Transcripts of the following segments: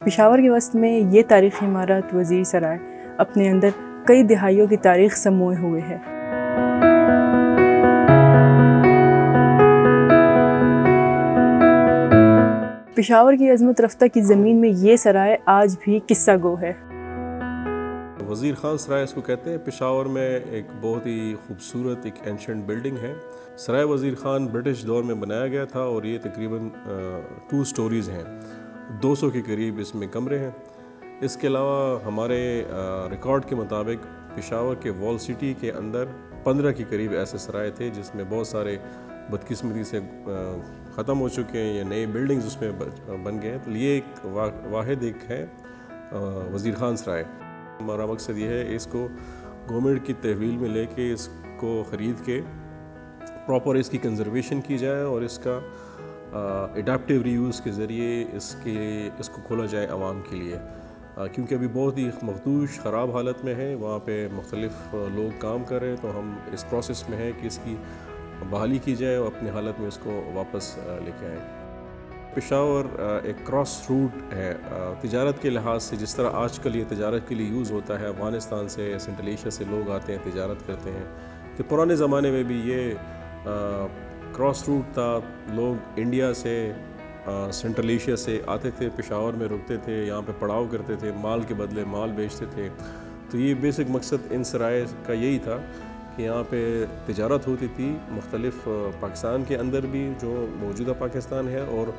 پشاور کے وسط میں یہ تاریخی عمارت وزیر سرائے اپنے اندر کئی دہائیوں کی تاریخ سموئے ہوئے ہے۔ پشاور کی عظمت رفتہ کی زمین میں یہ سرائے آج بھی قصہ گو ہے۔ وزیر خان سرائے اس کو کہتے ہیں۔ پشاور میں ایک بہت ہی خوبصورت ایک اینشنٹ بلڈنگ ہے۔ سرائے وزیر خان برٹش دور میں بنایا گیا تھا اور یہ تقریباً 2 سٹوریز ہیں، 200 کے قریب اس میں کمرے ہیں۔ اس کے علاوہ ہمارے ریکارڈ کے مطابق پشاور کے وال سٹی کے اندر 15 کے قریب ایسے سرائے تھے جس میں بہت سارے بدقسمتی سے ختم ہو چکے ہیں یا نئے بلڈنگز اس میں بن گئے ہیں۔ تو یہ ایک واحد ایک ہے وزیر خان سرائے۔ ہمارا مقصد یہ ہے اس کو گورنمنٹ کی تحویل میں لے کے اس کو خرید کے پراپر اس کی کنزرویشن کی جائے اور اس کا اڈیپٹیو ری یوز کے ذریعے اس کو کھولا جائے عوام کے لیے، کیونکہ ابھی بہت ہی مخدوش خراب حالت میں ہے، وہاں پہ مختلف لوگ کام کر رہے ہیں، تو ہم اس پروسیس میں ہیں کہ اس کی بحالی کی جائے اور اپنی حالت میں اس کو واپس لے کے آئیں۔ پشاور ایک کراس روٹ ہے تجارت کے لحاظ سے، جس طرح آج کل یہ تجارت کے لیے یوز ہوتا ہے، افغانستان سے سنٹرل ایشیا سے لوگ آتے ہیں تجارت کرتے ہیں، کہ پرانے زمانے میں بھی یہ کراس روٹ تھا۔ لوگ انڈیا سے سنٹرل ایشیا سے آتے تھے، پشاور میں رکتے تھے، یہاں پہ پڑاؤ کرتے تھے، مال کے بدلے مال بیچتے تھے۔ تو یہ بیسک مقصد ان سرائے کا یہی تھا کہ یہاں پہ تجارت ہوتی تھی مختلف پاکستان کے اندر بھی، جو موجودہ پاکستان ہے، اور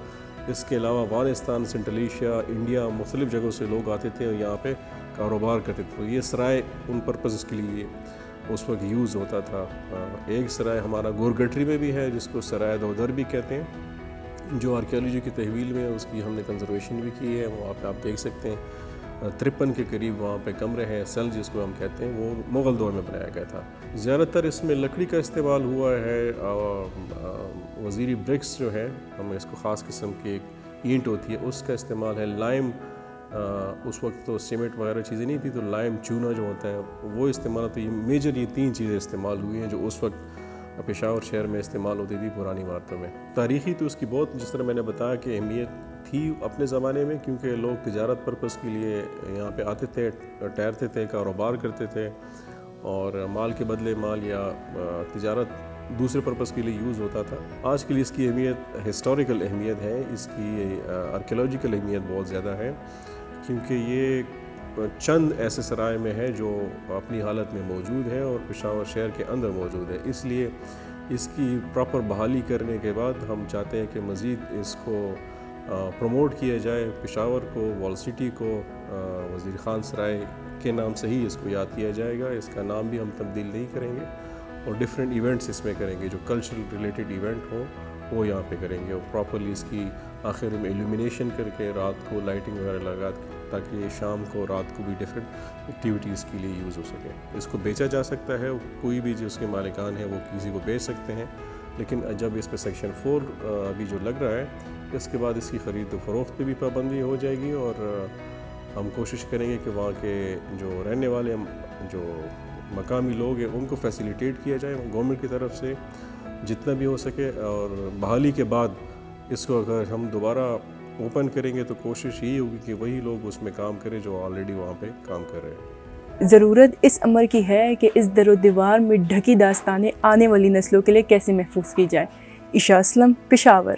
اس کے علاوہ افغانستان، سنٹرل ایشیا، انڈیا، مختلف جگہوں سے لوگ آتے تھے اور یہاں پہ کاروبار کرتے تھے۔ تو یہ سرائے ان پرپز کے لیے اس وقت یوز ہوتا تھا۔ ایک سرائے ہمارا گورگٹری میں بھی ہے جس کو سرائے دودر بھی کہتے ہیں، جو آرکیالوجی کی تحویل میں اس کی ہم نے کنزرویشن بھی کی ہے، وہاں پہ آپ دیکھ سکتے ہیں 53 کے قریب وہاں پہ کمرے ہیں۔ سیل جس کو ہم کہتے ہیں وہ مغل دور میں بنایا گیا تھا۔ زیادہ تر اس میں لکڑی کا استعمال ہوا ہے، وزیری برکس جو ہے، ہم اس کو خاص قسم کی ایک اینٹ ہوتی ہے اس کا استعمال ہے۔ لائم، اس وقت تو سیمنٹ وغیرہ چیزیں نہیں تھی، تو لائم چونا جو ہوتا ہے وہ استعمال ہوتا ہے۔ یہ 3 چیزیں استعمال ہوئی ہیں جو اس وقت پشاور شہر میں استعمال ہوتی تھی پرانی عمارتوں میں۔ تاریخی تو اس کی بہت، جس طرح میں نے بتایا کہ اہمیت تھی اپنے زمانے میں، کیونکہ لوگ تجارت پرپس کے لیے یہاں پہ آتے تھے، ٹھہرتے تھے، کاروبار کرتے تھے، اور مال کے بدلے مال یا تجارت دوسرے پرپس کے لیے یوز ہوتا تھا۔ آج کے لیے اس کی اہمیت ہسٹوریکل اہمیت ہے، اس کی آرکیولوجیکل اہمیت بہت زیادہ ہے، کیونکہ یہ چند ایسے سرائے میں ہے جو اپنی حالت میں موجود ہے اور پشاور شہر کے اندر موجود ہے۔ اس لیے اس کی پراپر بحالی کرنے کے بعد ہم چاہتے ہیں کہ مزید اس کو پروموٹ کیا جائے، پشاور کو، وال سٹی کو وزیر خان سرائے کے نام سے ہی اس کو یاد کیا جائے گا۔ اس کا نام بھی ہم تبدیل نہیں کریں گے، اور ڈفرینٹ ایونٹس اس میں کریں گے، جو کلچرل ریلیٹڈ ایونٹ ہوں وہ یہاں پہ کریں گے، اور پراپرلی اس کی آخر میں ایلومینیشن کر کے رات کو لائٹنگ وغیرہ لگا تاکہ شام کو رات کو بھی ڈفرینٹ ایکٹیویٹیز کے لیے یوز ہو سکے۔ اس کو بیچا جا سکتا ہے، کوئی بھی جو اس کے مالکان ہیں وہ کسی کو بیچ سکتے ہیں، لیکن جب اس پہ سیکشن 4 ابھی جو لگ رہا ہے، اس کے بعد اس کی خرید و فروخت پہ بھی پابندی ہو جائے گی، اور ہم کوشش کریں گے کہ وہاں کے جو رہنے والے جو مقامی لوگ ہیں ان کو فیسیلیٹیٹ کیا جائے گورنمنٹ کی طرف سے جتنا بھی ہو سکے، اور بحالی کے بعد اس کو اگر ہم دوبارہ اوپن کریں گے تو کوشش یہی ہوگی کہ وہی لوگ اس میں کام کریں جو آلریڈی وہاں پہ کام کر رہے ہیں۔ ضرورت اس امر کی ہے کہ اس در و دیوار میں ڈھکی داستانیں آنے والی نسلوں کے لیے کیسے محفوظ کی جائے۔ عشاء اسلم، پشاور۔